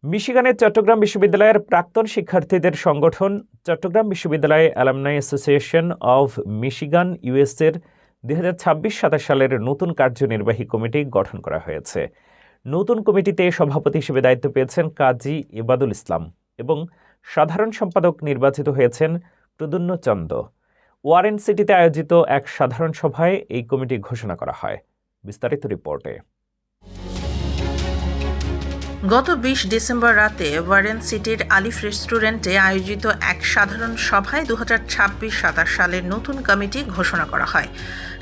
মিশিগানের চট্টগ্রাম বিশ্ববিদ্যালয়ের প্রাক্তন শিক্ষার্থীদের সংগঠন চট্টগ্রাম বিশ্ববিদ্যালয় অ্যালামনাই অ্যাসোসিয়েশন অব মিশিগান ইউএসএর 2026-27 সালের নতুন কার্যনির্বাহী কমিটি গঠন করা হয়েছে। নতুন কমিটিতে সভাপতি হিসেবে দায়িত্ব পেয়েছেন কাজী ইবাদুল ইসলাম এবং সাধারণ সম্পাদক নির্বাচিত হয়েছেন প্রদ্যুন্ন চন্দ। ওয়ারেন সিটিতে আয়োজিত এক সাধারণ সভায় এই কমিটি ঘোষণা করা হয়। বিস্তারিত রিপোর্টে। গত 20 ডিসেম্বর রাতে ওয়ারেন সিটির আলিফ রেস্টুরেন্টে আয়োজিত এক সাধারণ সভায় 2026-27 সালের নতুন কমিটি ঘোষণা করা হয়।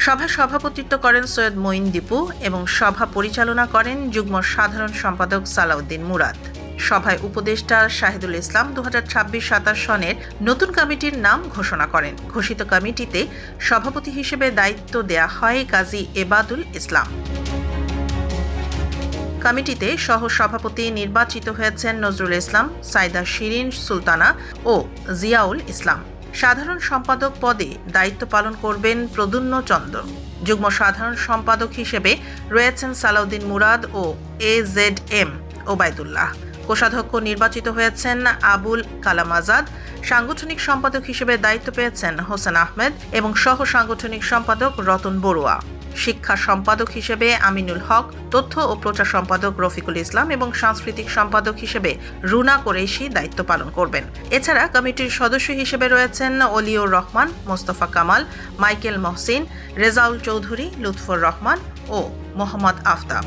সভায় সভাপতিত্ব করেন সৈয়দ মঈন দীপু এবং সভা পরিচালনা করেন যুগ্ম সাধারণ সম্পাদক সালাউদ্দিন মুরাদ। সভায় উপদেষ্টা শাহিদুল ইসলাম 2026-27 সনের নতুন কমিটির নাম ঘোষণা করেন। ঘোষিত কমিটিতে সভাপতি হিসেবে দায়িত্ব দেয়া হয় কাজী ইবাদুল ইসলাম। কমিটিতে সহ সভাপতি নির্বাচিত হয়েছেন নজরুল ইসলাম, সাইদা শিরিন সুলতানা ও জিয়াউল ইসলাম। সাধারণ সম্পাদক পদে দায়িত্ব পালন করবেন প্রদ্যুন্ন চন্দ। যুগ্ম সাধারণ সম্পাদক হিসেবে রয়েছেন সালাউদ্দিন মুরাদ ও AZM ওবায়দুল্লাহ। কোষাধ্যক্ষ নির্বাচিত হয়েছেন আবুল কালাম আজাদ। সাংগঠনিক সম্পাদক হিসেবে দায়িত্ব পেয়েছেন হোসেন আহমেদ এবং সহ সাংগঠনিক সম্পাদক রতন বড়ুয়া। শিক্ষা সম্পাদক হিসেবে আমিনুল হক, তথ্য ও প্রচার সম্পাদক রফিকুল ইসলাম এবং সাংস্কৃতিক সম্পাদক হিসেবে রুনা কোরেশি দায়িত্ব পালন করবেন। এছাড়া কমিটির সদস্য হিসেবে রয়েছেন অলিউর রহমান, মোস্তফা কামাল, মাইকেল মহসিন, রেজাউল চৌধুরী, লুৎফর রহমান ও মোহাম্মদ আফতাব।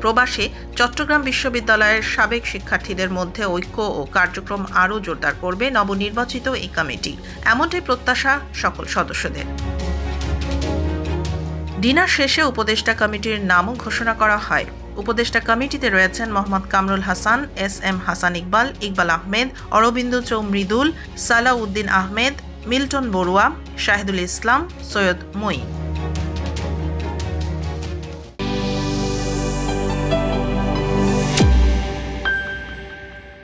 প্রবাসে চট্টগ্রাম বিশ্ববিদ্যালয়ের সাবেক শিক্ষার্থীদের মধ্যে ঐক্য ও কার্যক্রম আরও জোরদার করবে নবনির্বাচিত এই কমিটি, এমনটাই প্রত্যাশা সকল সদস্যদের। ডিনার শেষে উপদেষ্টা কমিটির নামও ঘোষণা করা হয়। উপদেষ্টা কমিটিতে রয়েছেন মোহাম্মদ কামরুল হাসান, SM হাসান ইকবাল, ইকবাল আহমেদ, অরবিন্দ চৌমৃদুল, সালাউদ্দিন আহমেদ, মিল্টন বড়ুয়া, শাহিদুল ইসলাম, সৈয়দ মঈন।